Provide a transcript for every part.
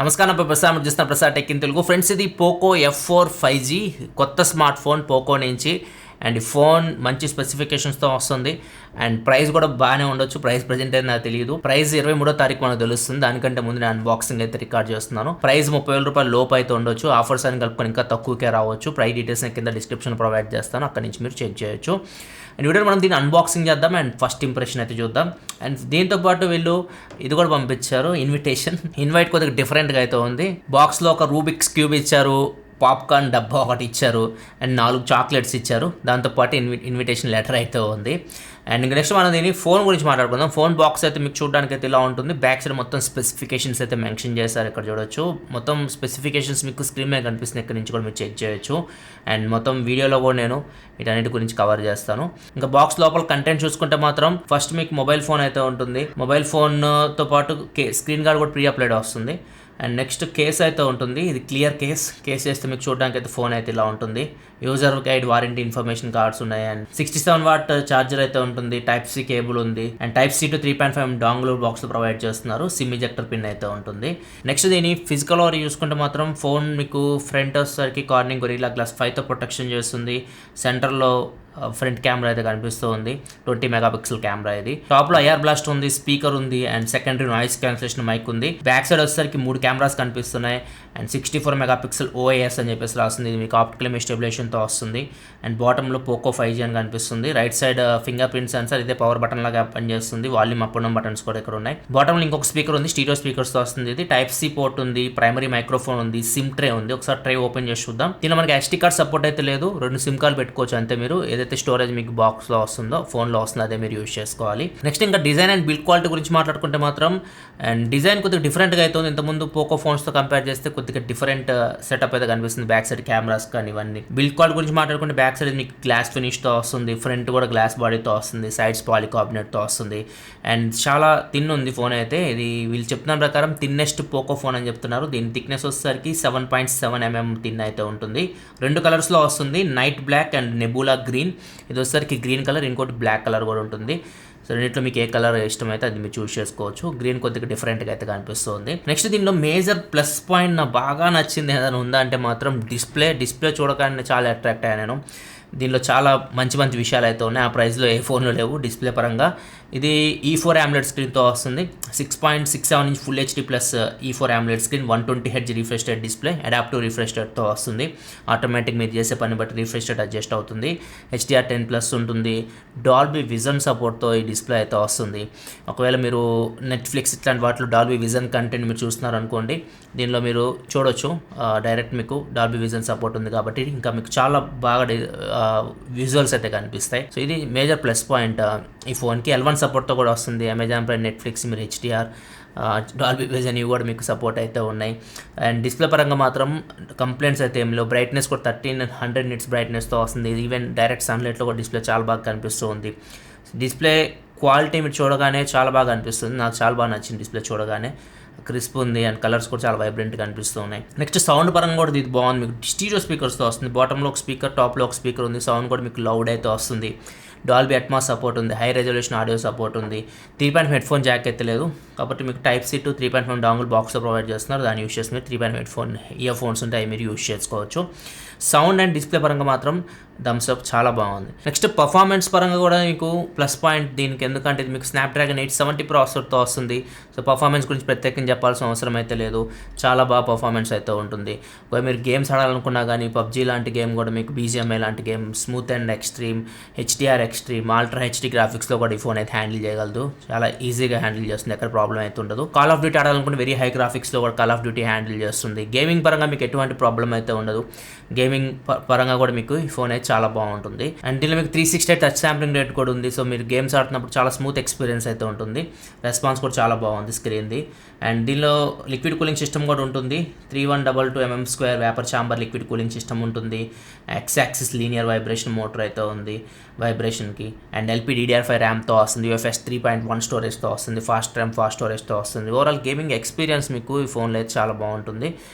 నమస్కారం ప్రసాద్ చూస్తున్న Prasad tech in Telugu friends. ఇది పోకో F4 5G కొత్త స్మార్ట్ ఫోన్ పోకో నుంచి. అండ్ ఈ ఫోన్ మంచి స్పెసిఫికేషన్స్తో వస్తుంది అండ్ ప్రైస్ కూడా బాగానే ఉండొచ్చు. ప్రైస్ ప్రజెంట్ అయితే నాకు తెలియదు. ప్రైస్ 23వ తారీఖు మనకు తెలుస్తుంది. దానికంటే ముందు నేను అన్బాక్సింగ్ అయితే రికార్డ్ చేస్తున్నాను. ప్రైస్ 30,000 రూపాయల లోపు అయితే ఉండొచ్చు. ఆఫర్స్ అని కలుపుకొని ఇంకా తక్కువకే రావచ్చు. ప్రైస్ డీటెయిల్స్ కింద డిస్క్రిప్షన్ ప్రొవైడ్ చేస్తాను, అక్కడి నుంచి మీరు చెక్ చేయొచ్చు. అండ్ వీడియో మనం దీన్ని అన్బాక్సింగ్ చేద్దాం అండ్ ఫస్ట్ ఇంప్రెషన్ అయితే చూద్దాం. అండ్ దీంతోపాటు వీళ్ళు ఇది కూడా పంపించారు, ఇన్వైట్ కొద్దిగా డిఫరెంట్గా అయితే ఉంది. బాక్స్లో ఒక రూబిక్స్ క్యూబ్ ఇచ్చారు, పాప్కార్న్ డబ్బా ఒకటి ఇచ్చారు అండ్ 4 చాక్లెట్స్ ఇచ్చారు. దాంతోపాటు ఇన్విటేషన్ లెటర్ అయితే ఉంది. అండ్ ఇంకా నెక్స్ట్ మనం దీని ఫోన్ గురించి మాట్లాడుకుందాం. ఫోన్ బాక్స్ అయితే మీకు చూడడానికి అయితే ఇలా ఉంటుంది. బ్యాక్ సైడ్ మొత్తం స్పెసిఫికేషన్స్ అయితే మెన్షన్ చేశారు, ఇక్కడ చూడొచ్చు. మొత్తం స్పెసిఫికేషన్స్ మీకు స్క్రీన్ మీద కనిపిస్తుంది, ఇక్కడ నుంచి కూడా మీరు చెక్ చేయొచ్చు. అండ్ మొత్తం వీడియోలో కూడా నేను వీటన్నిటి గురించి కవర్ చేస్తాను. ఇంకా బాక్స్ లోపల కంటెంట్ చూసుకుంటే మాత్రం ఫస్ట్ మీకు మొబైల్ ఫోన్ అయితే ఉంటుంది. మొబైల్ ఫోన్తో పాటు స్క్రీన్ గార్డ్ కూడా ప్రీ అప్లైడ్ వస్తుంది. అండ్ నెక్స్ట్ కేస్ అయితే ఉంటుంది. ఇది క్లియర్ కేస్ చేస్తే మీకు చూడడానికి అయితే ఫోన్ అయితే ఇలా ఉంటుంది. User guide, warranty information cards ఉన్నాయి. అండ్ 67 వాట్ ఛార్జర్ అయితే ఉంటుంది. టైప్ సి కేబుల్ ఉంది and type C to 3.5 dongle box provide చేస్తున్నారు. సిమ్ ఇజెక్టర్ పిన్ అయితే ఉంటుంది. నెక్స్ట్ దీని ఫిజికల్ ఓవర్ చూసుకుంటే మాత్రం ఫోన్ మీకు ఫ్రంట్ వచ్చేసరికి కార్నింగ్ గొరిల్లా గ్లాస్ 5తో ప్రొటెక్షన్ చేస్తుంది. సెంటర్లో ఫ్రంట్ కెమెరా అయితే కనిపిస్తూ ఉంది. 20 మెగాపిక్సెల్ కెమెరా ఇది. టాప్ లో ఐఆర్ బ్లాస్ట్ ఉంది, స్పీకర్ ఉంది and secondary noise cancellation mic ఉంది. బ్యాక్ సైడ్ వచ్చేసరికి 3 కెమెరాస్ కనిపిస్తున్నాయి అండ్ 64 మెగాపిక్సెల్ OIS అని చెప్పేసి రాస్తుంది. ఇది మీకు ఆప్టికల్ ఇమేజ్ స్టెబిలైజేషన్తో వస్తుంది. అండ్ బాటంలో పోకో 5G అని కనిపిస్తుంది. Right side finger print sensor, ఇదే పవర్ బటన్ లాగా పనిచేస్తుంది. Volume up and down buttons కూడా ఇక్కడ ఉన్నాయి. బాటంలో ఇంకొక స్పీకర్ ఉంది, స్టీరియో స్పీకర్స్తో వస్తుంది. ఇది టైప్ సి పోర్ట్ ఉంది, ప్రైమరీ మైక్రోఫోన్ ఉంది, సిమ్ ట్రే ఉంది. ఒకసారి ట్రే ఓపెన్ చేసి చూద్దాం. దీనిలో మనకి SD కార్డ్ సపోర్ట్ అయితే లేదు. 2 సిమ్ కార్డ్ పెట్టుకోవచ్చు అంతే. మీరు ఏదైతే స్టోరేజ్ మీకు బాక్స్ లో వస్తుందో ఫోన్లో వస్తుందో అదే మీరు యూజ్ చేసుకోవాలి. నెక్స్ట్ ఇంకా డిజైన్ అండ్ బిల్డ్ క్వాలిటీ గురించి మాట్లాడుకుంటే మాత్రం అండ్ డిజైన్ కొద్దిగా డిఫరెంట్గా అయితే ఉంది. ఇంతకుముందు పోకో ఫోన్స్తో కంపేర్ చేస్తే కొద్దిగా డిఫరెంట్ సెటప్ అయితే కనిపిస్తుంది. బ్యాక్ సైడ్ కెమెరాస్ కానీ ఇవన్నీ. బిల్డ్ క్వాలిటీ గురించి మాట్లాడుకుంటే బ్యాక్ సైడ్ మీకు గ్లాస్ ఫినిష్తో వస్తుంది, ఫ్రంట్ కూడా గ్లాస్ బాడీతో వస్తుంది, సైడ్స్ పాలికార్బోనేట్తో వస్తుంది. అండ్ చాలా థిన్ ఉంది ఫోన్ అయితే. ఇది వీళ్ళు చెప్తున్న ప్రకారం థిన్నెస్ట్ పోకో ఫోన్ అని చెప్తున్నారు. దీని థిక్నెస్ వచ్చేసరికి 7.7 mm థిన్ అయితే ఉంటుంది. 2 కలర్స్లో వస్తుంది, night black and nebula green. ఇది వచ్చేసరికి గ్రీన్ కలర్, ఇంకోటి బ్లాక్ కలర్ కూడా ఉంటుంది. సో రెండింటిలో మీకు ఏ కలర్ ఇష్టమైతే అది మీరు చూస్ చేసుకోవచ్చు. గ్రీన్ కొద్దిగా డిఫరెంట్గా అయితే కనిపిస్తుంది. నెక్స్ట్ దీనిలో మేజర్ ప్లస్ పాయింట్ నాకు బాగా నచ్చింది ఏదైనా ఉందా అంటే మాత్రం డిస్ప్లే చూడగానే చాలా అట్రాక్ట్ అయ్యాను నేను. దీనిలో చాలా మంచి విషయాలు అయితే ఉన్నాయి. ఆ ప్రైస్లో ఏ ఫోన్లో లేవు డిస్ప్లే పరంగా. ఇది E4 AMOLED స్క్రీన్తో వస్తుంది. 6.67 inch full HD plus E4 AMOLED screen, 120 Hz refresh rate display, adaptive refresh రేట్తో వస్తుంది. ఆటోమేటిక్ మీరు చేసే పని బట్టి రిఫ్రెష్ రేట్ అడ్జస్ట్ అవుతుంది. HDR10+ ఉంటుంది. డాల్బీ విజన్ సపోర్ట్తో ఈ డిస్ప్లే అయితే వస్తుంది. ఒకవేళ మీరు నెట్ఫ్లిక్స్ ఇట్లాంటి వాటిలో డాల్బీ విజన్ కంటెంట్ మీరు చూస్తున్నారు అనుకోండి, దీనిలో మీరు చూడొచ్చు. డైరెక్ట్ మీకు డాల్బీ విజన్ సపోర్ట్ ఉంది కాబట్టి ఇంకా మీకు చాలా బాగా విజువల్స్ అయితే కనిపిస్తాయి. సో ఇది మేజర్ ప్లస్ పాయింట్ ఈ ఫోన్కి. L1 సపోర్ట్తో కూడా వస్తుంది. అమెజాన్ ప్రైమ్, నెట్ఫ్లిక్స్, మీరు HDR, డాల్బీ విజన్ ఇవి కూడా మీకు సపోర్ట్ అయితే ఉన్నాయి. అండ్ డిస్ప్లే పరంగా మాత్రం కంప్లైంట్స్ అయితే ఏం లేవు. బ్రైట్నెస్ కూడా 1300 నిట్స్ బ్రైట్నెస్తో వస్తుంది. ఈవెన్ డైరెక్ట్ సన్లైట్లో కూడా డిస్ప్లే చాలా బాగా కనిపిస్తూ ఉంది. డిస్ప్లే క్వాలిటీ మీరు చూడగానే చాలా బాగా అనిపిస్తుంది. నాకు చాలా బాగా నచ్చింది డిస్ప్లే చూడగానే. క్రిస్ప్ ఉంది అండ్ కలర్స్ కూడా చాలా వైబ్రెంట్గా అనిపిస్తూ ఉన్నాయి. నెక్స్ట్ సౌండ్ పరంగా కూడా ఇది బాగుంది. మీకు స్టీరియో స్పీకర్స్తో వస్తుంది. బాటంలో ఒక స్పీకర్, టాప్లో ఒక స్పీకర్ ఉంది. సౌండ్ కూడా మీకు లౌడ్ అయితే వస్తుంది. డాల్బీ అట్మాస్ సపోర్ట్ ఉంది. హై రెజల్యూషన్ ఆడియో సపోర్ట్ ఉంది. 3.5 హెడ్ఫోన్ జాక్ అయితే లేదు కాబట్టి మీకు టైప్ సి టు 3.5 డాంగుల్ బాక్స్లో ప్రొవైడ్ చేస్తున్నారు. దాన్ని యూస్ చేసి మీరు 3.5 హెడ్ఫోన్ ఇయర్ ఫోన్స్ ఉంటాయి, అవి మీరు యూస్ చేసుకోవచ్చు. సౌండ్ అండ్ డిస్ప్లే పరంగా మాత్రం థమ్స్ అప్, చాలా బాగుంది. నెక్స్ట్ పర్ఫార్మెన్స్ పరంగా కూడా మీకు ప్లస్ పాయింట్ దీనికి, ఎందుకంటే ఇది మీకు స్నాప్డ్రాగన్ 870 ప్రాసెసర్తో వస్తుంది. సో పర్ఫార్మెన్స్ గురించి ప్రత్యేకంగా చెప్పాల్సిన అవసరం అయితే లేదు. చాలా బాగా పర్ఫార్మెన్స్ అయితే ఉంటుంది. ఒకవేళ మీరు గేమ్స్ ఆడాలనుకున్నా కానీ పబ్జీ లాంటి గేమ్ కూడా మీకు, BGMI లాంటి game, smooth and extreme, HDR extreme, ultra HD గ్రాఫిక్స్లో కూడా ఈ ఫోన్ అయితే హ్యాండిల్ చేయగలదు. చాలా ఈజీగా హ్యాండిల్ చేస్తుంది, ఎక్కడ ప్రాబ్లం అయితే ఉండదు. కాల్ ఆఫ్ డ్యూటీ ఆడాలనుకుంటే వెరీ హై గ్రాఫిక్స్లో కూడా కాల్ ఆఫ్ డ్యూటీ హ్యాండిల్ చేస్తుంది. గేమింగ్ పరంగా మీకు ఎటువంటి ప్రాబ్లం అయితే ఉండదు. గేమింగ్ పరంగా కూడా మీకు ఈ ఫోన్ అయితే చాలా బాగుంటుంది. అండ్ దీనిలో మీకు 360 టచ్ శాంప్లింగ్ రేట్ కూడా ఉంది. సో మీరు గేమ్స్ ఆడుతున్నప్పుడు చాలా స్మూత్ ఎక్స్పీరియన్స్ అయితే ఉంటుంది. రెస్పాన్స్ కూడా చాలా బాగుంది స్క్రీన్ది. అండ్ దీనిలో లిక్విడ్ కూలింగ్ సిస్టమ్ కూడా ఉంటుంది. 3122 mm² vapour chamber liquid cooling system ఉంటుంది. X axis linear vibration motor అయితే ఉంది వైబ్రేషన్కి. అండ్ LPDDR5 ర్యామ్తో వస్తుంది. UFS 3.1 స్టోరేజ్తో వస్తుంది. ఫాస్ట్ ర్యామ్, ఫాస్ట్ స్టోరేజ్తో వస్తుంది. ఓవరాల్ గేమింగ్ ఎక్స్పీరియన్స్ మీకు ఈ ఫోన్లో అయితే చాలా బాగుంటుంది.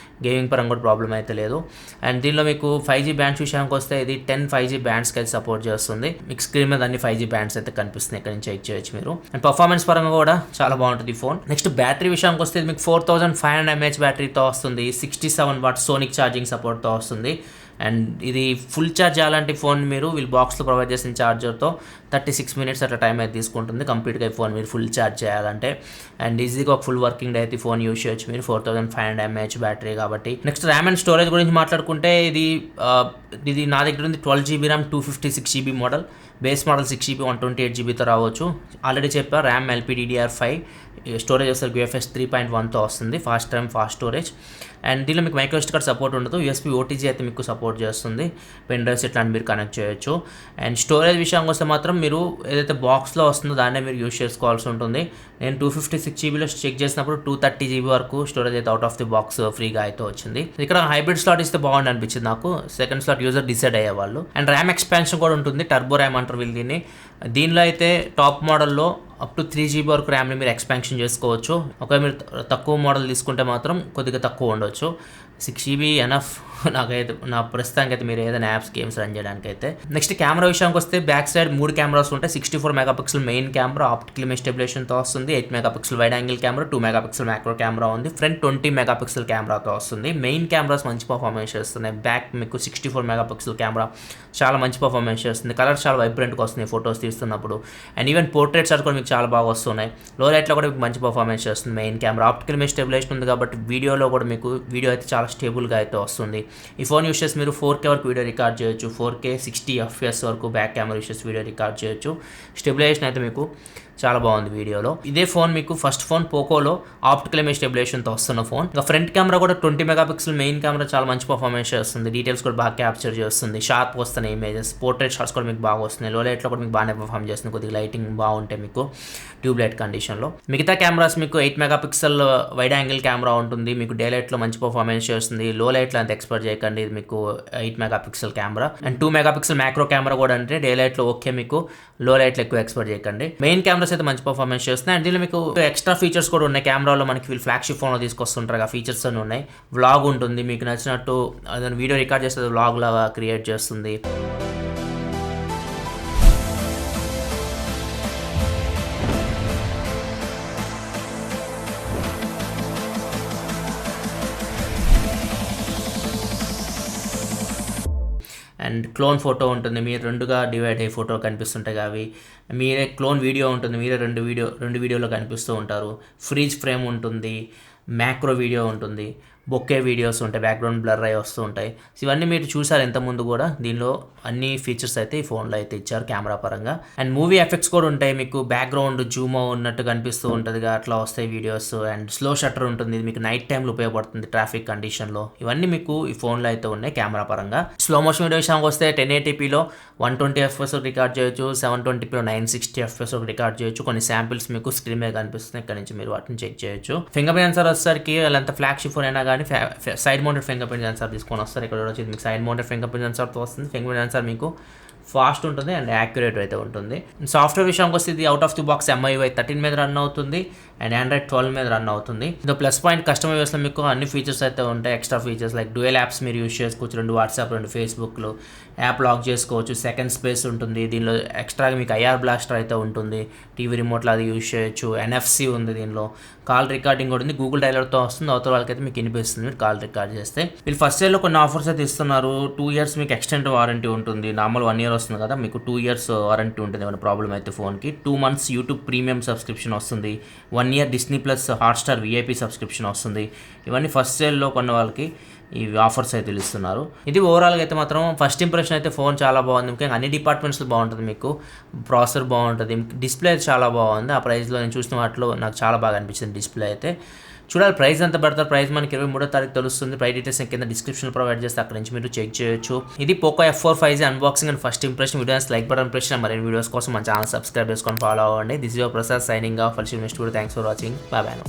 గేమింగ్ పరంగా కూడా ప్రాబ్లం అయితే లేదు. అండ్ దీనిలో మీకు 5G బ్యాండ్ విషయానికి వస్తే ఇది 10 10 5G బ్యాండ్స్కి అయితే సపోర్ట్ చేస్తుంది. మీకు స్క్రీన్ మీద అన్ని 5G బ్యాండ్స్ అయితే కనిపిస్తున్నాయి, ఇక్కడ నుంచి చెక్ చేయొచ్చు మీరు. అండ్ పర్ఫార్మెన్స్ పరంగా కూడా చాలా బాగుంటుంది ఈ ఫోన్. నెక్స్ట్ బ్యాటరీ విషయానికి వస్తే మీకు 4500 mAh బ్యాటరీతో వస్తుంది. 67 వాట్ సోనిక్ ఛార్జింగ్ సపోర్ట్తో వస్తుంది. అండ్ ఇది ఫుల్ ఛార్జ్ చేయాలంటే ఫోన్ మీరు వీళ్ళు బాక్స్లో ప్రొవైడ్ చేసిన ఛార్జర్తో 36 minutes అట్లా టైం అయితే తీసుకుంటుంది కంప్లీట్గా ఈ ఫోన్ మీరు ఫుల్ ఛార్జ్ చేయాలంటే. అండ్ ఈజీగా ఒక ఫుల్ వర్కింగ్ డే అయితే ఫోన్ యూస్ చేయొచ్చు మీరు. 4500 mAh బ్యాటరీ కాబట్టి. నెక్స్ట్ ర్యామ్ అండ్ స్టోరేజ్ గురించి మాట్లాడుకుంటే ఇది నా దగ్గర ఉంది 12GB RAM 256GB model. Base model 6GB 128GBతో రావచ్చు. ఆల్రెడీ చెప్పా ర్యామ్ LPDDR5, స్టోరేజ్ వచ్చేసరికి UFS 3.1తో వస్తుంది. Fast RAM fast storage. And దీనిలో మీకు మైక్రో SD కార్డ్ సపోర్ట్ ఉండదు. USB OTG అయితే మీకు సపోర్ట్ చేస్తుంది. పెన్ డ్రైవ్స్ ఇట్లాంటి మీరు కనెక్ట్ చేయొచ్చు. అండ్ స్టోరేజ్ విషయానికి వస్తే మాత్రం మీరు ఏదైతే బాక్స్లో వస్తుందో దాన్నే మీరు యూస్ చేసుకోవాల్సి ఉంటుంది. నేను 256GBలో చెక్ చేసినప్పుడు 230GB వరకు స్టోరేజ్ అయితే అవుట్ ఆఫ్ ది బాక్స్ ఫ్రీగా అయితే వచ్చింది. ఇక్కడ హైబ్రిడ్ స్లాట్ ఇస్తే బాగుంది అనిపించింది నాకు. సెకండ్ స్లాట్ యూజర్ డిసైడ్ అయ్యేవాళ్ళు. అండ్ ర్యామ్ ఎక్స్పాన్షన్ కూడా ఉంటుంది. టర్బో ర్యామ్ అంటారు వీళ్ళు దీన్ని. దీనిలో అయితే టాప్ మోడల్లో అప్ టు 3GB వరకు ర్యామ్ని మీరు ఎక్స్పాన్షన్ చేసుకోవచ్చు. ఒకవేళ మీరు తక్కువ మోడల్ తీసుకుంటే మాత్రం కొద్దిగా తక్కువ ఉండొచ్చు. 6GB ఎనఫ్ నాకైతే. నా ప్రస్తుతానికి అయితే మీరు ఏదైనా యాప్స్ గేమ్స్ రన్ చేయడానికి అయితే. నెక్స్ట్ కెమెరా విషయానికి వస్తే బ్యాక్ సైడ్ 3 కెమెరాస్ ఉంటాయి. 64 MP main camera optical image స్టెబిలేషన్తో వస్తుంది. 8 MP wide angle camera, 2 MP macro camera ఉంది. ఫ్రంట్ 20 MP కెమెరాతో వస్తుంది. మెయిన్ కెమెరాస్ మంచి పర్ఫార్మెన్స్ చేస్తున్నాయి. బ్యాక్ మీకు 64 MP కెమెరా చాలా మంచి పర్ఫార్మెన్స్ చేస్తుంది. కలర్స్ చాలా వైబ్రెంట్గా వస్తున్నాయి ఫొటోస్ తీస్తున్నప్పుడు. అండ్ ఈవెన్ పోర్ట్రేట్స్ అది కూడా మీకు చాలా బాగా వస్తున్నాయి. లో లైట్లో కూడా మీకు మంచి పర్ఫార్మెన్స్ చేస్తుంది main camera. Optical image stabilisation ఉంది కాబట్టి వీడియోలో కూడా మీకు వీడియో అయితే చాలా స్టేబుల్గా అయితే వస్తుంది. ఈ ఫోన్ యూస్ చేసి మీరు 4K వరకు వీడియో రికార్డ్ చేయొచ్చు. 4K 60 FPS వరకు బ్యాక్ కెమెరా యూస్ చేసి వీడియో రికార్డ్ చేయొచ్చు. స్టెబిలైజేషన్ అయితే మీకు చాలా బాగుంది వీడియోలో. ఇదే ఫోన్ మీకు ఫస్ట్ ఫోన్ పోకోలో ఆప్టికల్ ఇమేజ్ స్టెబిలైజేషన్తో వస్తున్న ఫోన్. ఇంకా ఫ్రంట్ కెమెరా కూడా 20 MP మెయిన్ కెమెరా చాలా మంచి పర్ఫార్మెన్స్ చేస్తుంది. డీటెయిల్స్ కూడా బాగా క్యాప్చర్ చేస్తుంది. షార్ప్ వస్తున్నాయి ఇమేజెస్. పోర్ట్రేట్ షాట్స్ కూడా మీకు బాగా వస్తున్నాయి. లో లైట్లో కూడా మీకు బాగానే పర్ఫార్మ్ చేస్తుంది. కొద్దిగా లైటింగ్ బాగుంటే మీకు ట్యూబ్ లైట్ కండిషన్లో. మిగతా కెమెరాస్ మీకు 8 MP వైడ్ యాంగిల్ కెమెరా ఉంటుంది. మీకు డే లైట్లో మంచి పర్ఫార్మెన్స్ చేస్తుంది. లో లైట్లో అంత ఎక్స్పెక్ట్ చేయకండి. ఇది మీకు 8 MP camera. And 2 MP macro camera కూడా అంటే డే లైట్లో ఓకే, మీకు లో లైట్లో ఎక్కువ ఎక్స్పెక్ట్ చేయకండి. మెయిన్ కెమెరాస్ అయితే మంచి పర్ఫార్మెన్స్ చేస్తున్నాయి. అండ్ దీనిలో మీకు ఎక్స్ట్రా ఫీచర్స్ కూడా ఉన్నాయి. కెమెరాలో మనకి వీళ్ళు ఫ్లాగ్షిప్ ఫోన్లో తీసుకొస్తుంటారు. ఆ ఫీచర్స్ అన్నీ ఉన్నాయి. వ్లాగ్ ఉంటుంది. మీకు నచ్చినట్టు అదే వీడియో రికార్డ్ చేస్తే వ్లాగ్ లాగా క్రియేట్ చేస్తుంది. అండ్ క్లోన్ ఫోటో ఉంటుంది. మీరు రెండుగా డివైడ్ అయ్యే ఫోటో కనిపిస్తుంటాయి. అవి మీరే క్లోన్ వీడియో ఉంటుంది. మీరే రెండు వీడియోలో కనిపిస్తూ ఉంటారు. ఫ్రీజ్ ఫ్రేమ్ ఉంటుంది. మ్యాక్రో వీడియో ఉంటుంది. బొకే వీడియోస్ ఉంటాయి. బ్యాక్గ్రౌండ్ బ్లర్ అయ్యి వస్తూ ఉంటాయి. ఇవన్నీ మీరు చూసారు ఇంతకుముందు కూడా. దీనిలో అన్ని ఫీచర్స్ అయితే ఈ ఫోన్లో అయితే ఇచ్చారు కెమెరా పరంగా. అండ్ మూవీ ఎఫెక్ట్స్ కూడా ఉంటాయి. మీకు బ్యాక్గ్రౌండ్ జూమ్ ఉన్నట్టు కనిపిస్తూ ఉంటుంది, అట్లా వస్తాయి వీడియోస్. అండ్ స్లో షట్టర్ ఉంటుంది. ఇది మీకు నైట్ టైంలో ఉపయోగపడుతుంది ట్రాఫిక్ కండిషన్లో. ఇవన్నీ మీకు ఈ ఫోన్లో అయితే ఉన్నాయి కెమెరా పరంగా. స్లో మోషన్ వీడియో విషయానికి వస్తే 1080pలో 120 FPS రికార్డ్ చేయొచ్చు. 720pలో 960 FPS రికార్డ్ చేయొచ్చు. కొన్ని శాంపిల్స్ మీకు స్క్రీన్ మీద కనిపిస్తున్నాయి. ఇక్కడ నుంచి మీరు వాటిని చెక్ చేయొచ్చు. ఫింగర్ ప్రింట్ సెన్సార్ వచ్చేసరికి వాళ్ళంతా ఫ్లాగ్షిప్ ఫోన్ అయినా కానీ side mounted finger print censor తీసుకొని వస్తారు. ఇక్కడ వచ్చి మీకు సైడ్ మౌంటెడ్ ఫింగర్ ప్రింట్ సెన్సార్తో వస్తుంది. ఫింగర్ ప్రింట్ సెన్సార్ మీకు ఫాస్ట్ ఉంటుంది అండ్ యాక్యురేట్ అయితే ఉంటుంది. సాఫ్ట్వేర్ విషయానికి వస్తే ఇది out of the box MIUI 13 మీద రన్ అవుతుంది అండ్ Android 12 మీద రన్ అవుతుంది. ఇది ప్లస్ పాయింట్. కస్టమర్ యూస్లో మీకు అన్ని ఫీచర్స్ అయితే ఉంటాయి. Extra features like dual apps మీరు యూస్ చేసుకోవచ్చు. 2 వాట్సాప్ 2 ఫేస్బుక్లు యాప్ లాక్ చేసుకోవచ్చు. సెకండ్ స్పేస్ ఉంటుంది. దీనిలో ఎక్స్ట్రాగా మీకు IR బ్లాస్టర్ అయితే ఉంటుంది. టీవీ రిమోట్లో అది యూస్ చేయొచ్చు. NFC ఉంది దీనిలో. కాల్ రికార్డింగ్ కూడా ఉంది. గూగుల్ డైలర్తో వస్తుంది. అవతల వాళ్ళకైతే మీకు వినిపిస్తుంది మీరు కాల్ రికార్డ్ చేస్తే. వీళ్ళు ఫస్ట్ ఇయర్లో కొన్ని ఆఫర్స్ అయితే ఇస్తున్నారు. 2 years మీకు ఎక్స్టెండ్ వారంటీ ఉంటుంది. నార్మల్ 1 year వస్తుంది కదా, మీకు 2 years వారంటీ ఉంటుంది. ఏమైనా ప్రాబ్లం అయితే ఫోన్కి 2 months యూట్యూబ్ ప్రీమియం సబ్స్క్రిప్షన్ వస్తుంది. 1 year Disney+ Hotstar VIP subscription వస్తుంది. ఇవన్నీ ఫస్ట్ సేల్లో కొన్న వాళ్ళకి ఈ ఆఫర్స్ అయితే ఇస్తున్నారు. ఇది ఓవరాల్గా అయితే మాత్రం ఫస్ట్ ఇంప్రెషన్ అయితే ఫోన్ చాలా బాగుంది. ముఖ్యంగా అన్ని డిపార్ట్మెంట్స్లో బాగుంటుంది. మీకు ప్రాసెసర్ బాగుంటుంది. డిస్ప్లే అయితే చాలా బాగుంది. ఆ ప్రైస్లో నేను చూసిన వాటిలో నాకు చాలా బాగా అనిపించింది డిస్ప్లే అయితే. చూడాలి ప్రైస్ ఎంత పెడతారు. ప్రైస్ మనకి 23వ తారీఖు తెలుస్తుంది. ప్రైస్ డీటెయిల్స్ కింద డిస్క్రిప్షన్ ప్రొవైడ్ చేస్తే అక్కడ నుంచి మీరు చెక్ చేయొచ్చు. ఇది Poco F4 5G unboxing and first impression. Videos like button press చేయండి. మరిన్ని వీడియోస్ కోసం మన ఛానల్ సబ్స్క్రైబ్ చేసుకొని ఫాలో అవ్వండి. This is your Prasad signing off. Next video. Thanks for watching. Bye bye.